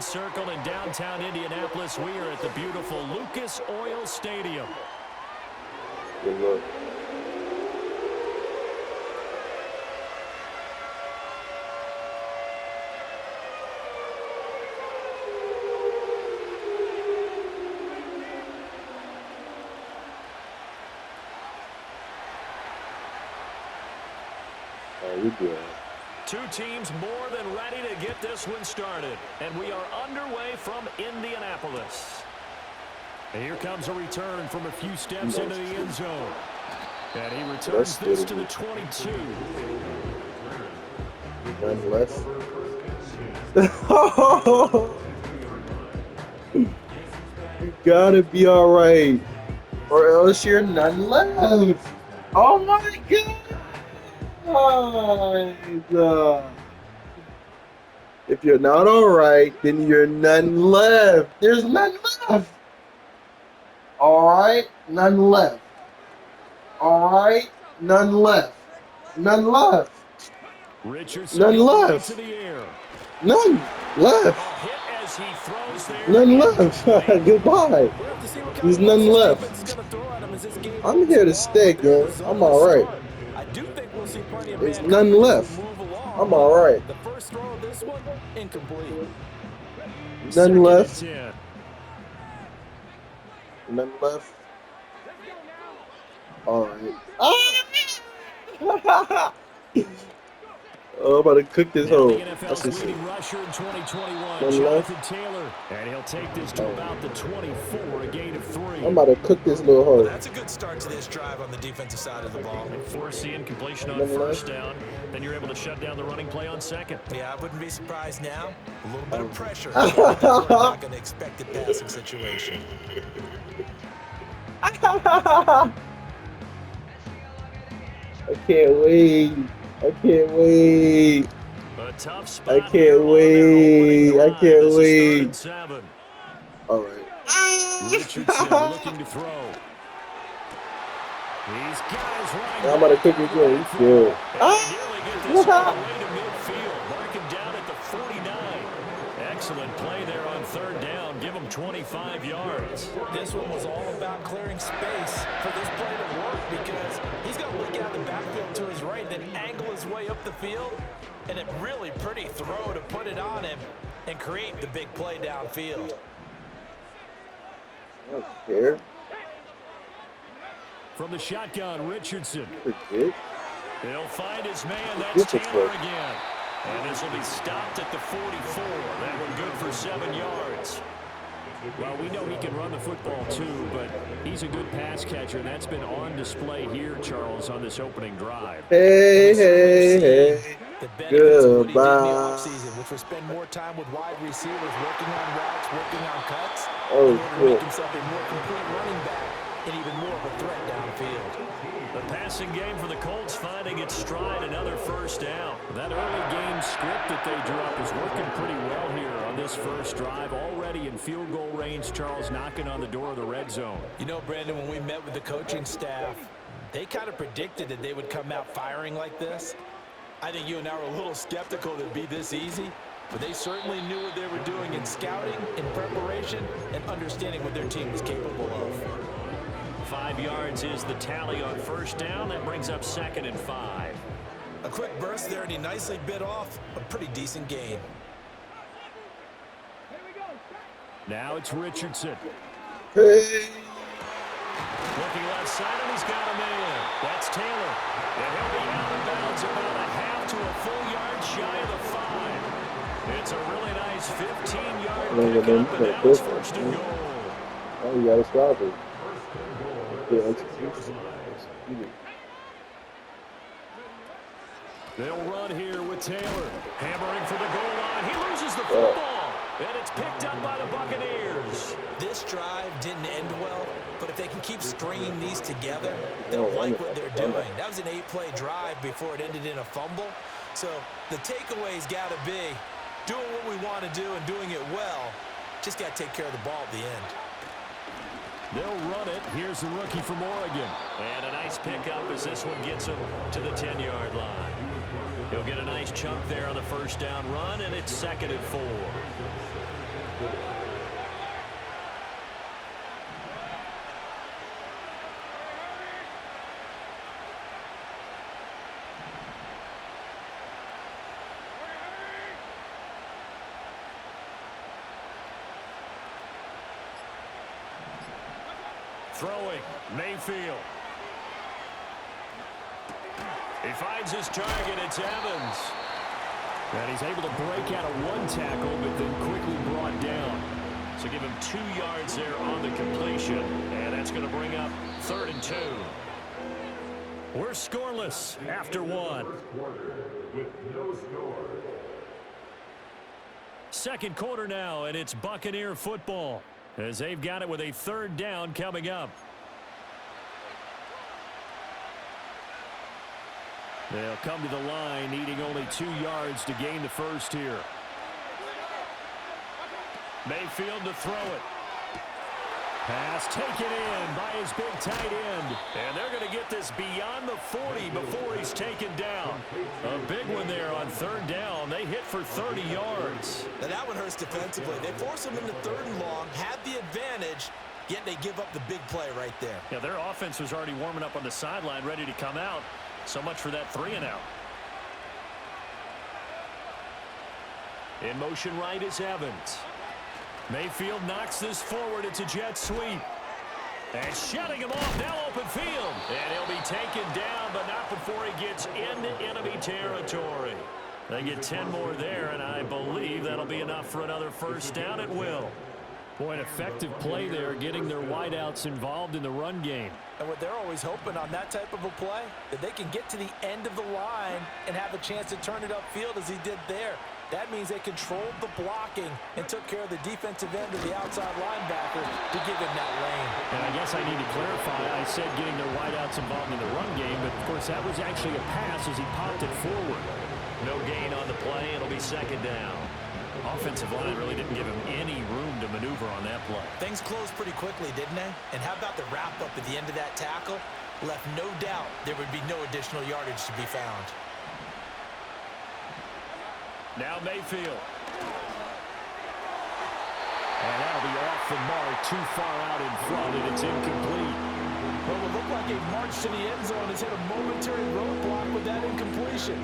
Circle in downtown Indianapolis. We are at the beautiful Lucas Oil Stadium. Good luck. We good. Two teams more than ready to get this one started. And we are underway from Indianapolis. And here comes a return from a few steps into the end zone. And he returns this to the 22. None less. You gotta be alright. Or else you're none left. Oh my god. If you're not alright, then you're none left. There's none left. Alright, none left. Alright, none left. None left. Richardson none left. To the air. None left. None left. Goodbye. There's none left. I'm here to stay, girl. I'm alright. There's none left. I'm alright. The first throw of this one, incomplete. None left. None left. Alright. Ah! Oh, I'm about to cook this hole. That's just it. None left. And he'll take this to about the 24, a gain of 3. I'm about to cook this little hole. That's a good start to this drive on the defensive side of the ball. Force the incompletion on first down. Then you're able to shut down the running play on second. Yeah, I wouldn't be surprised now. A little bit of pressure. We're not going to expect a passing situation. I can't wait. I can't wait. A tough spot. I can't wait. I can't wait. All right. Richardson looking to throw. He's got his right. I'm about to cook it good. He's good. Mark him down at the 49. Excellent play there on third down. Give him 25 yards. This one was all about clearing space for this play to work because he's going to look out the backfield to his right, then angle his way up the field, and a really pretty throw to put it on him and create the big play downfield. I don't care. From the shotgun, Richardson. Good. He'll find his man. That's Taylor again. And this will be stopped at the 44. That one good for 7 yards. Well, we know he can run the football too, but he's a good pass catcher. That's been on display here, Charles, on this opening drive. Hey. Goodbye. Which will spend more time with wide receivers, working on routes, working on cuts. Oh, cool. Make himself a more complete running back and even more of a threat downfield. The passing game for the Colts finding its stride, another first down. That early game script that they drew up is working pretty well here on this first drive. Already in field goal range, Charles knocking on the door of the red zone. You know, Brandon, when we met with the coaching staff, they kind of predicted that they would come out firing like this. I think you and I were a little skeptical that it'd be this easy, but they certainly knew what they were doing in scouting, in preparation, and understanding what their team was capable of. 5 yards is the tally on first down. That brings up 2nd and 5. A quick burst there, and he nicely bit off a pretty decent gain. Now it's Richardson. Hey. Looking left side, and he's got him in. That's Taylor. And he'll be out of bounds about a half to a full yard shy of the 5. It's a really nice 15-yard pickup, and now it's 1st and goal. Oh, you got to stop it. Yeah, execution. They'll run here with Taylor. Hammering for the goal line. He loses the football. And it's picked up by the Buccaneers. This drive didn't end well, but if they can keep stringing these together, they'll like what they're doing. That was an 8-play drive before it ended in a fumble. So the takeaway's got to be doing what we want to do and doing it well. Just got to take care of the ball at the end. They'll run it. Here's the rookie from Oregon. And a nice pickup as this one gets him to the 10-yard line. He'll get a nice chunk there on the first down run, and it's 2nd and 4. Throwing, Mayfield. He finds his target, it's Evans. And he's able to break out of one tackle, but then quickly brought down. So give him 2 yards there on the completion. And that's going to bring up 3rd and 2. We're scoreless after 1. Second quarter now, and it's Buccaneer football, as they've got it with a 3rd down coming up. They'll come to the line, needing only 2 yards to gain the first here. Mayfield to throw it. Pass taken in by his big tight end. And they're going to get this beyond the 40 before he's taken down. A big one there on 3rd down. They hit for 30 yards. Now that one hurts defensively. They force him into 3rd and long, had the advantage, yet they give up the big play right there. Yeah, their offense was already warming up on the sideline, ready to come out. So much for that 3 and out. In motion right is Evans. Mayfield knocks this forward. It's a jet sweep. And shutting him off, now open field. And he'll be taken down, but not before he gets into enemy territory. They get 10 more there, and I believe that'll be enough for another first down at will. Boy, an effective play there, getting their wideouts involved in the run game. And what they're always hoping on that type of a play, that they can get to the end of the line and have a chance to turn it upfield as he did there. That means they controlled the blocking and took care of the defensive end of the outside linebacker to give him that lane. And I guess I need to clarify, I said getting their wideouts involved in the run game, but of course that was actually a pass as he popped it forward. No gain on the play, it'll be 2nd down. Offensive line really didn't give him any room to maneuver on that play. Things closed pretty quickly, didn't they? And how about the wrap-up at the end of that tackle? Left no doubt there would be no additional yardage to be found. Now Mayfield. And that'll be off the mark, too far out in front, and it's incomplete. Well, it looked like a march to the end zone has hit a momentary roadblock with that incompletion.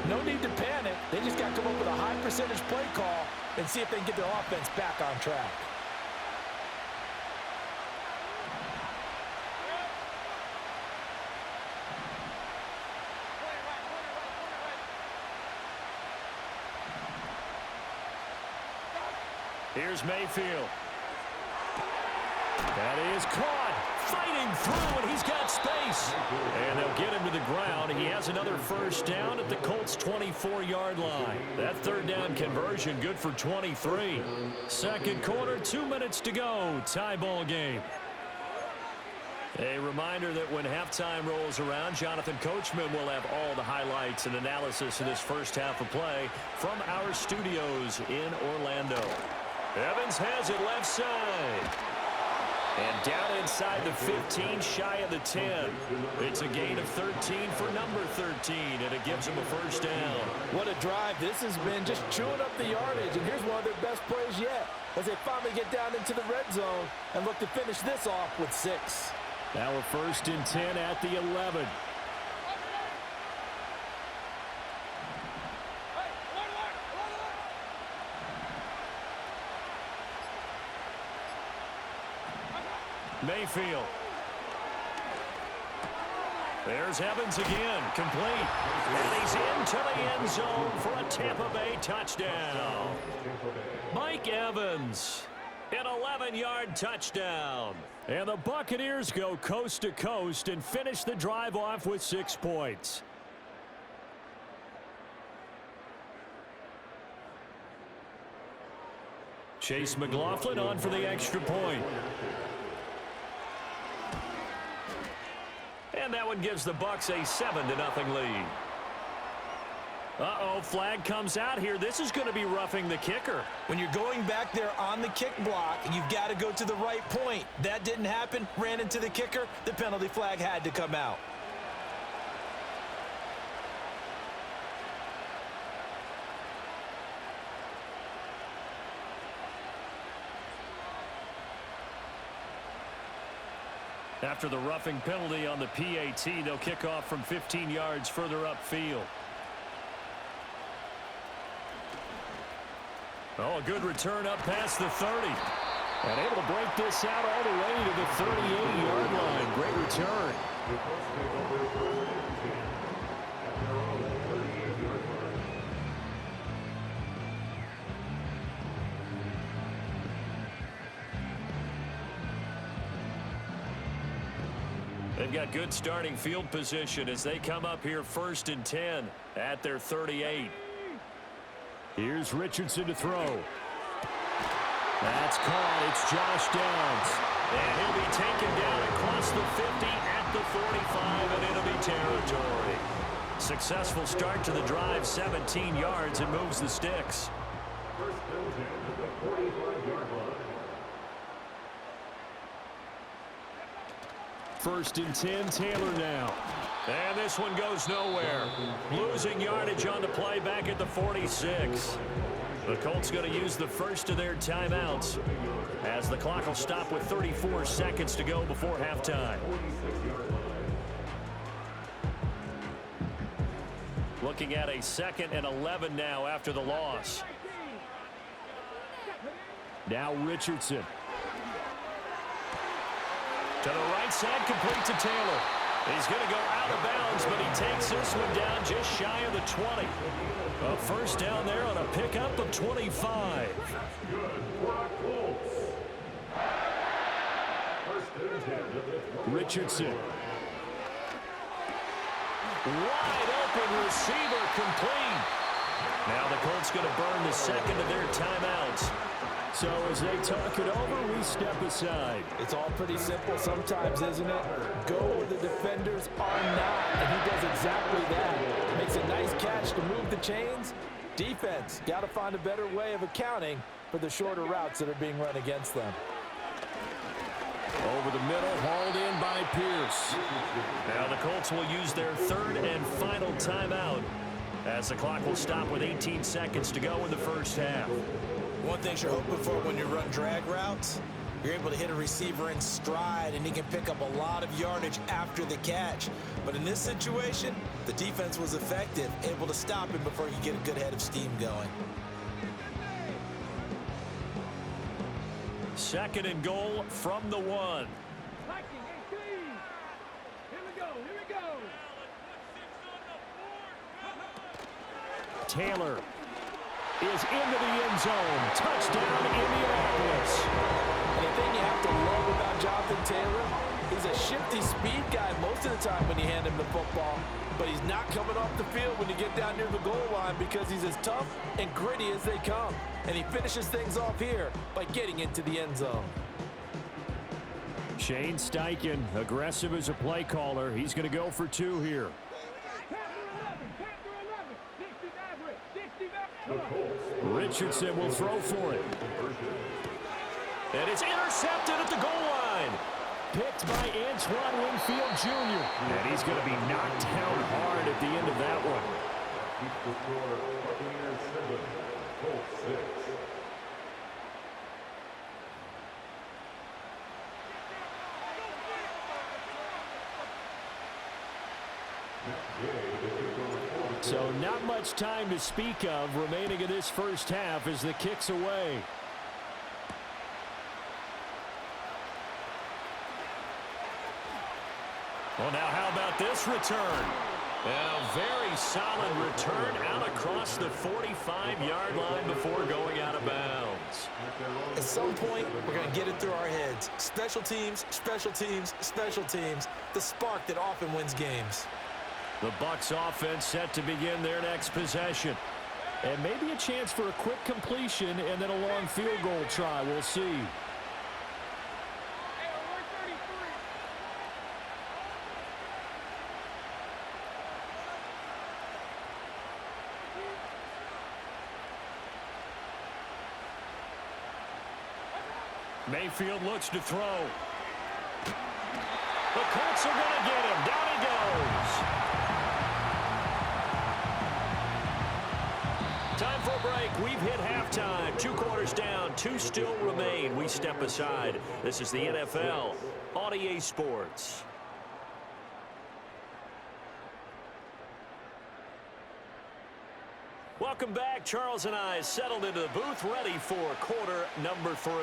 No need to panic. They just got to come up with a high percentage play call and see if they can get their offense back on track. Here's Mayfield. That is caught. Fighting through, and he's got space. And they'll get him to the ground. He has another first down at the Colts' 24-yard line. That 3rd down conversion good for 23. Second quarter, 2 minutes to go. Tie ball game. A reminder that when halftime rolls around, Jonathan Coachman will have all the highlights and analysis of this first half of play from our studios in Orlando. Evans has it left side. And down inside the 15, shy of the 10. It's a gain of 13 for number 13, and it gives them a first down. What a drive this has been, just chewing up the yardage. And here's one of their best plays yet, as they finally get down into the red zone and look to finish this off with 6. Now a 1st and 10 at the 11. Mayfield. There's Evans again, complete. And he's into the end zone for a Tampa Bay touchdown. Mike Evans, an 11-yard touchdown. And the Buccaneers go coast to coast and finish the drive off with 6 points. Chase McLaughlin on for the extra point. And that one gives the Bucs a 7-0 lead. Uh-oh, flag comes out here. This is going to be roughing the kicker. When you're going back there on the kick block, you've got to go to the right point. That didn't happen, ran into the kicker. The penalty flag had to come out. After the roughing penalty on the PAT, they'll kick off from 15 yards further upfield. Oh, a good return up past the 30. And able to break this out all the way to the 38-yard line. Great return. They've got good starting field position as they come up here 1st and 10 at their 38. Here's Richardson to throw. That's caught. It's Josh Downs. And he'll be taken down across the 50 at the 45 and enemy territory. Successful start to the drive, 17 yards, and moves the sticks. First and 10, Taylor now. And this one goes nowhere. Losing yardage on the play back at the 46. The Colts going to use the first of their timeouts as the clock will stop with 34 seconds to go before halftime. Looking at a 2nd and 11 now after the loss. Now Richardson. To the right side, complete to Taylor. He's going to go out of bounds, but he takes this one down just shy of the 20. A first down there on a pickup of 25. Richardson. Wide open receiver complete. Now the Colts going to burn the second of their timeouts. So as they talk it over, we step aside. It's all pretty simple sometimes, isn't it? Go where the defenders are not, and he does exactly that. Makes a nice catch to move the chains. Defense, got to find a better way of accounting for the shorter routes that are being run against them. Over the middle, hauled in by Pierce. Now the Colts will use their 3rd and final timeout as the clock will stop with 18 seconds to go in the first half. One thing you're hoping for when you run drag routes, you're able to hit a receiver in stride, and he can pick up a lot of yardage after the catch. But in this situation, the defense was effective, able to stop him before you get a good head of steam going. 2nd and goal from the 1. Taylor is into the end zone. Touchdown, Indianapolis. And the thing you have to love about Jonathan Taylor, he's a shifty speed guy most of the time when you hand him the football, but he's not coming off the field when you get down near the goal line because he's as tough and gritty as they come. And he finishes things off here by getting into the end zone. Shane Steichen, aggressive as a play caller. He's going to go for 2 here. Richardson will throw for it. And it's intercepted at the goal line. Picked by Antoine Winfield Jr. And he's going to be knocked down hard at the end of that one. Buccaneers 7, Colts 6. So not much time to speak of remaining in this first half as the kick's away. Well, now how about this return? And a very solid return out across the 45-yard line before going out of bounds. At some point, we're going to get it through our heads. Special teams, special teams, special teams. The spark that often wins games. The Bucs offense set to begin their next possession. And maybe a chance for a quick completion and then a long field goal try. We'll see. Mayfield looks to throw. The Colts are going to get him. Down he goes. Time for a break. We've hit halftime. 2 quarters down, 2 still remain. We step aside. This is the NFL on EA Sports. Welcome back. Charles and I settled into the booth, ready for quarter number 3.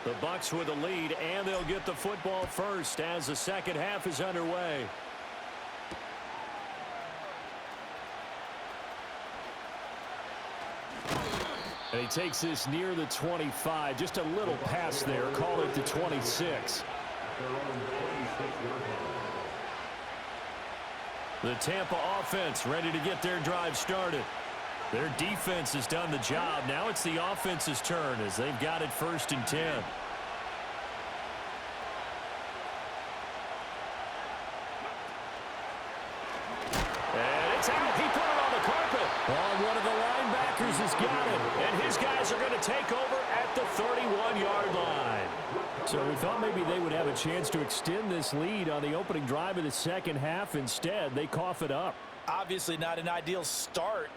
The Bucs with the lead, and they'll get the football first as the second half is underway. And he takes this near the 25. Just a little pass there. Call it the 26. The Tampa offense ready to get their drive started. Their defense has done the job. Now it's the offense's turn as they've got it 1st and 10. And it's out. He put it on the carpet. Oh, one of the linebackers has got it. And his guys are going to take over at the 31-yard line. So we thought maybe they would have a chance to extend this lead on the opening drive of the second half. Instead, they cough it up. Obviously not an ideal start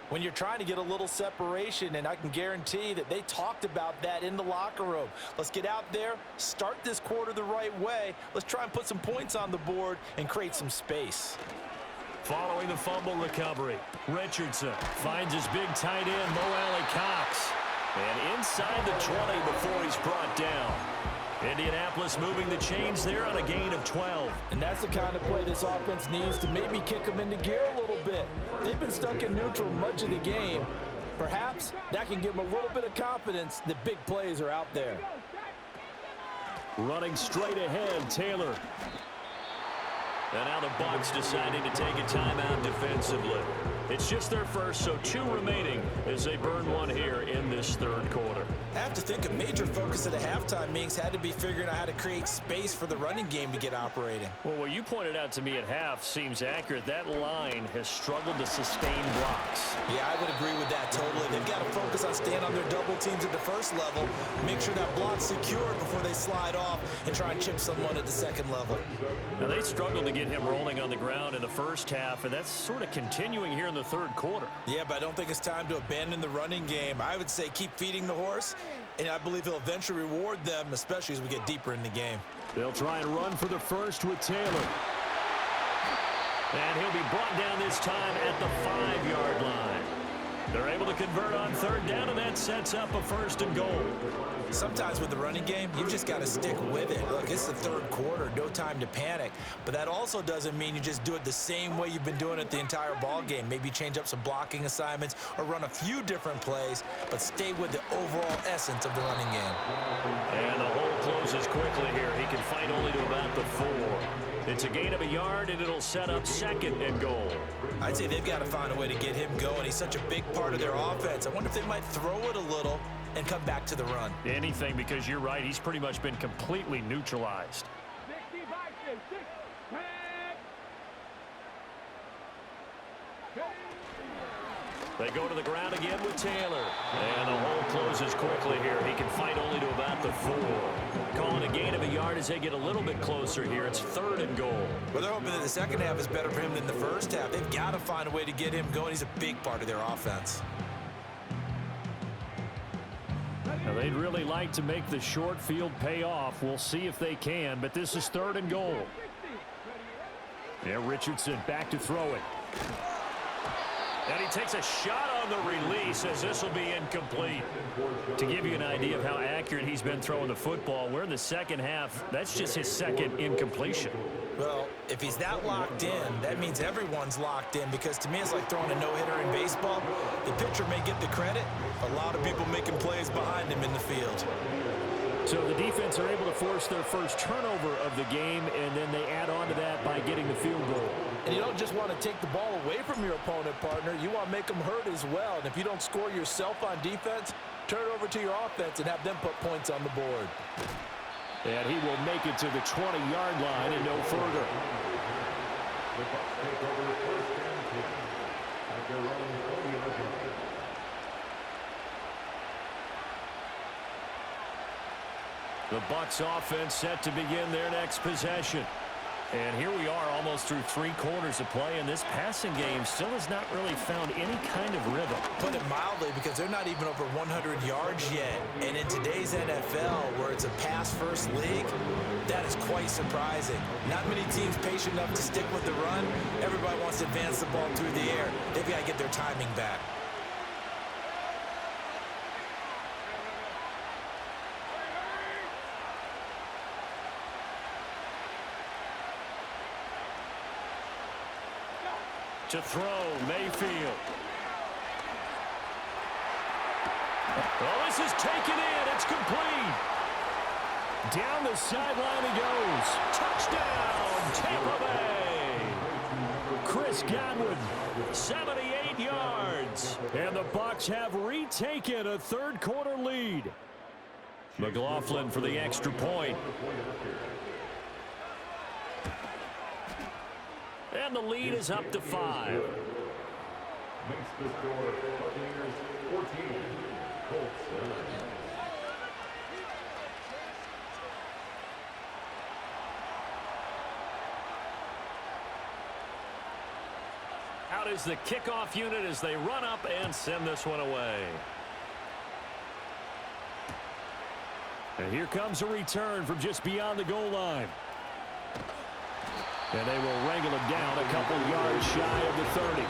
when you're trying to get a little separation, and I can guarantee that they talked about that in the locker room. Let's get out there, start this quarter the right way. Let's try and put some points on the board and create some space. Following the fumble recovery, Richardson finds his big tight end, Mo Alley-Cox. And inside the 20 before he's brought down. Indianapolis moving the chains there on a gain of 12. And that's the kind of play this offense needs to maybe kick them into gear a little bit. They've been stuck in neutral much of the game. Perhaps that can give them a little bit of confidence that big plays are out there. Running straight ahead, Taylor. And now the Bucs deciding to take a timeout defensively. It's just their first, so 2 remaining as they burn one here in this 3rd quarter. I have to think a major focus at the halftime meetings had to be figuring out how to create space for the running game to get operating. Well, what you pointed out to me at half seems accurate. That line has struggled to sustain blocks. Yeah, I would agree with that totally. They've got to focus on staying on their double teams at the first level, make sure that block's secured before they slide off and try and chip someone at the second level. Now, they struggled to get him rolling on the ground in the first half, and that's sort of continuing here in the 3rd quarter. Yeah, but I don't think it's time to abandon the running game. I would say keep feeding the horse, and I believe he'll eventually reward them, especially as we get deeper in the game. They'll try and run for the first with Taylor. And he'll be brought down this time at the 5-yard line. They're able to convert on 3rd down, and that sets up a 1st and goal. Sometimes with the running game, you've just got to stick with it. Look, it's the 3rd quarter, no time to panic. But that also doesn't mean you just do it the same way you've been doing it the entire ball game. Maybe change up some blocking assignments or run a few different plays, but stay with the overall essence of the running game. And the hole closes quickly here. He can fight only to about the 4. It's a gain of a yard, and it'll set up 2nd and goal. I'd say they've got to find a way to get him going. He's such a big part of their offense. I wonder if they might throw it a little and come back to the run. Anything, because you're right. He's pretty much been completely neutralized. They go to the ground again with Taylor. And the hole closes quickly here. He can fight only to about the 4. Calling a gain of a yard as they get a little bit closer here. It's 3rd and goal. Well, they're hoping that the second half is better for him than the first half. They've got to find a way to get him going. He's a big part of their offense. Now, they'd really like to make the short field pay off. We'll see if they can, but this is 3rd and goal. Yeah, Richardson back to throw it. And he takes a shot on the release as this will be incomplete. To give you an idea of how accurate he's been throwing the football, we're in the second half. That's just his 2nd incompletion. Well, if he's that locked in, that means everyone's locked in, because to me it's like throwing a no-hitter in baseball. The pitcher may get the credit, a lot of people making plays behind him in the field. So the defense are able to force their first turnover of the game, and then they add on to that by getting the field goal. And you don't just want to take the ball away from your opponent, partner. You want to make them hurt as well. And if you don't score yourself on defense, turn it over to your offense and have them put points on the board. And he will make it to the 20-yard line and no further. The Bucs take over 1st and 10 at their own 20-yard line. The Bucs offense set to begin their next possession. And here we are almost through 3 quarters of play, and this passing game still has not really found any kind of rhythm. Put it mildly, because they're not even over 100 yards yet. And in today's NFL, where it's a pass-first league, that is quite surprising. Not many teams patient enough to stick with the run. Everybody wants to advance the ball through the air. They've got to get their timing back. To throw, Mayfield. Oh, this is taken in. It's complete. Down the sideline he goes. Touchdown, Tampa Bay. Chris Godwin, 78 yards. And the Bucs have retaken a third-quarter lead. McLaughlin for the extra point. And the lead is up to 5. Makes the score Buccaneers 14, Colts 7. Out is the kickoff unit as they run up and send this one away. And here comes a return from just beyond the goal line. And they will wrangle him down a couple yards shy of the 30.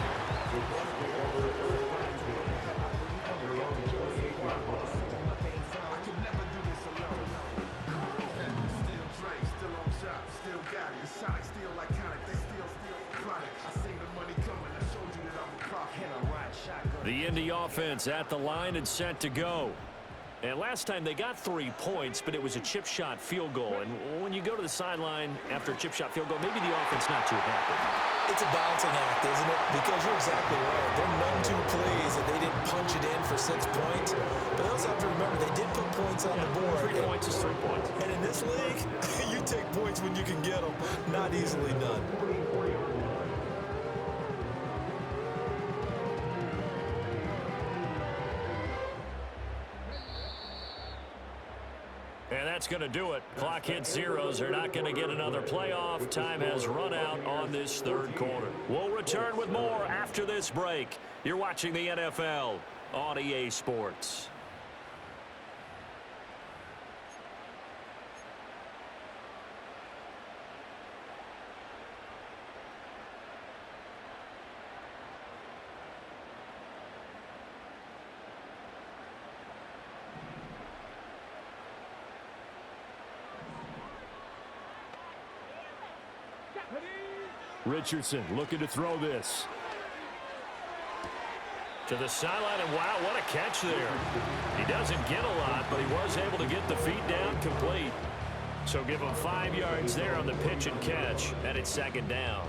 The Indy offense at the line and set to go. And last time they got 3 points, but it was a chip shot field goal. And when you go to the sideline after a chip shot field goal, maybe the offense not too happy. It's a balancing act, isn't it? Because you're exactly right. They're none too pleased that they didn't punch it in for 6 points. But they also have to remember they did put points on the board. 3 points is 3 points. And in this league, you take points when you can get them. Not easily done. And that's going to do it. Clock hits zeros. They're not going to get another playoff. Time has run out on this third quarter. We'll return with more after this break. You're watching the NFL on EA Sports. Richardson looking to throw this. To the sideline, and wow, what a catch there. He doesn't get a lot, but he was able to get the feet down complete. So give him 5 yards there on the pitch and catch, and it's second down.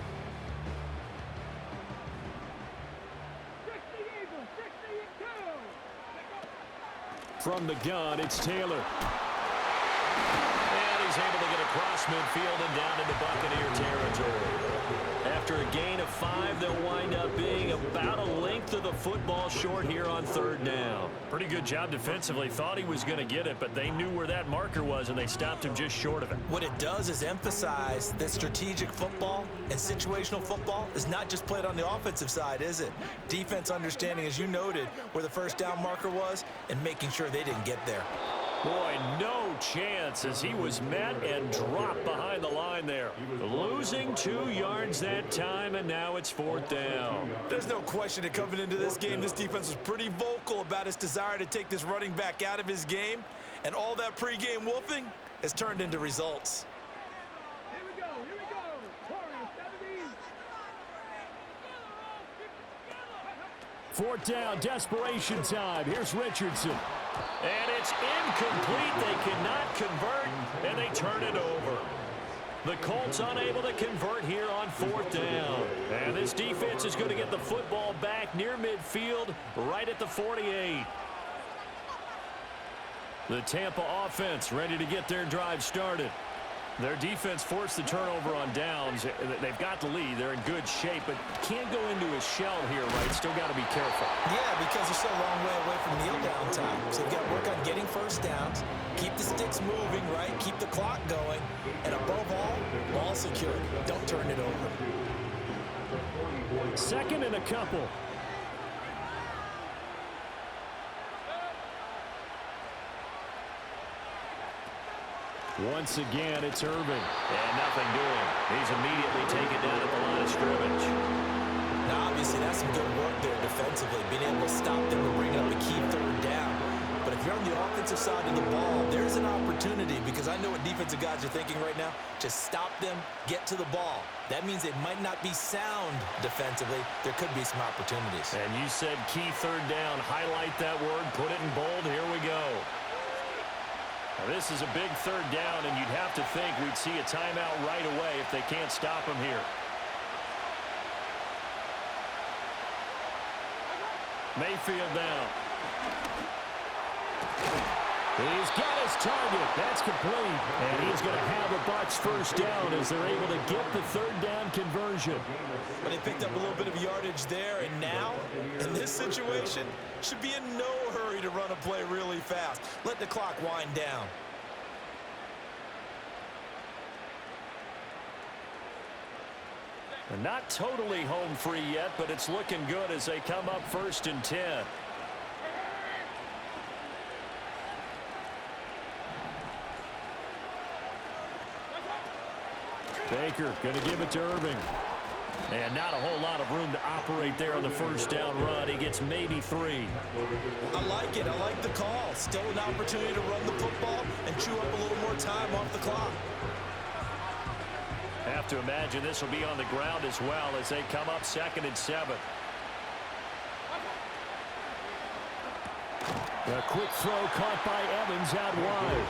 From the gun, it's Taylor. And he's able to get across midfield and down into Buccaneer territory. After a gain of 5, they'll wind up being about a length of the football short here on third down. Pretty good job defensively. Thought he was going to get it, but they knew where that marker was, and they stopped him just short of it. What it does is emphasize that strategic football and situational football is not just played on the offensive side, is it? Defense understanding, as you noted, where the first down marker was and making sure they didn't get there. Boy, no chance as he was met and dropped behind the line there. Losing 2 yards that time, and now it's fourth down. There's no question that coming into this game, this defense was pretty vocal about its desire to take this running back out of his game, and all that pregame wolfing has turned into results. Here we go. Warriors 70. Fourth down, desperation time. Here's Richardson. And it's incomplete. They cannot convert, and they turn it over. The Colts unable to convert here on fourth down. And this defense is going to get the football back near midfield, right at the 48. The Tampa offense ready to get their drive started. Their defense forced the turnover on downs. They've got the lead. They're in good shape, but can't go into a shell here, right? Still got to be careful. Yeah, because they're so a long way away from kneel down time. So they've got to work on getting first downs, keep the sticks moving, right? Keep the clock going, and above all, ball secure. Don't turn it over. Second and a couple. Once again, it's Irving. And nothing doing. He's immediately taken down at the line of scrimmage. Now, obviously, that's some good work there defensively, being able to stop them and bring up a key third down. But if you're on the offensive side of the ball, there's an opportunity, because I know what defensive guys are thinking right now. Just stop them, get to the ball. That means it might not be sound defensively. There could be some opportunities. And you said key third down. Highlight that word. Put it in bold. Here we go. Now, this is a big third down, and you'd have to think we'd see a timeout right away if they can't stop him here. Mayfield down. He's got his target. That's complete. And he's going to have a Bucs first down as they're able to get the third down conversion. But they picked up a little bit of yardage there, and now, in this situation, should be in no hurry to run a play really fast. Let the clock wind down. They're not totally home free yet, but it's looking good as they come up 1st and 10. Baker going to give it to Irving. And not a whole lot of room to operate there on the first down run. He gets maybe 3. I like it. I like the call. Still an opportunity to run the football and chew up a little more time off the clock. Have to imagine this will be on the ground as well as they come up 2nd and 7. A quick throw caught by Evans out wide.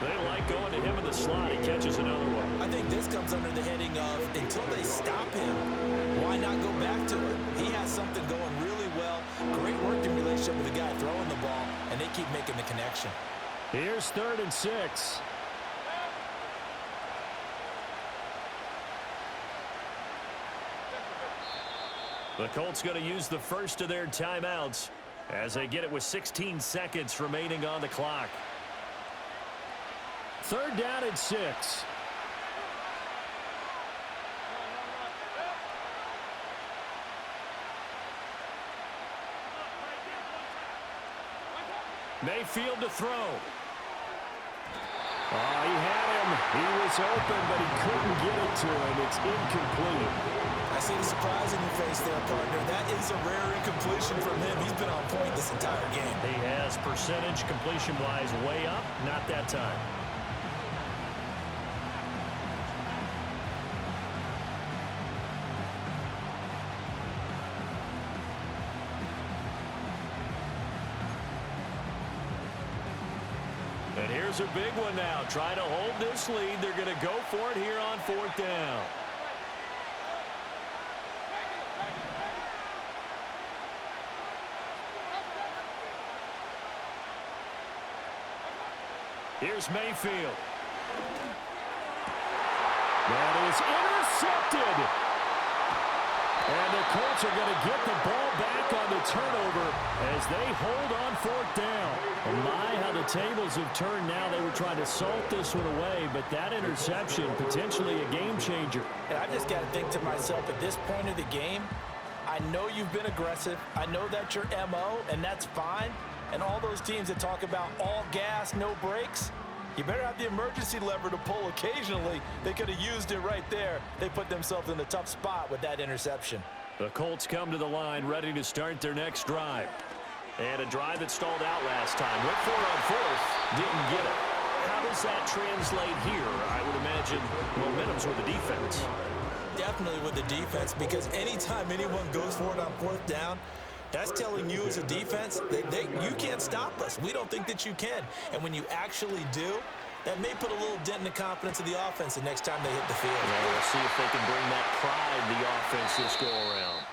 They like going to him in the slot. He catches another one. I think this comes under the heading of, until they stop him, why not go back to it? He has something going really well. Great working relationship with the guy throwing the ball, and they keep making the connection. Here's 3rd and 6. The Colts going to use the first of their timeouts as they get it with 16 seconds remaining on the clock. 3rd down and 6. Mayfield to throw. Oh, he had him. He was open, but he couldn't get it to him. It's incomplete. I see the surprise in your face there, partner. That is a rare incompletion from him. He's been on point this entire game. He has percentage completion-wise way up. Not that time. And here's a big one now. Trying to hold this lead. They're going to go for it here on 4th down. Here's Mayfield. That is intercepted. And the Colts are going to get the ball back on the turnover as they hold on 4th down. Oh my, how the tables have turned now. They were trying to salt this one away, but that interception, potentially a game changer. And I just got to think to myself, at this point of the game, I know you've been aggressive. I know that's your MO, and that's fine. And all those teams that talk about all gas, no brakes, you better have the emergency lever to pull occasionally. They could have used it right there. They put themselves in a tough spot with that interception. The Colts come to the line ready to start their next drive. And a drive that stalled out last time. Went for it on 4th, didn't get it. How does that translate here? I would imagine momentum's with the defense. Definitely with the defense, because anytime anyone goes for it on 4th down, that's telling you as a defense that you can't stop us. We don't think that you can. And when you actually do, that may put a little dent in the confidence of the offense the next time they hit the field. Yeah, we'll see if they can bring that pride to the offense this go around.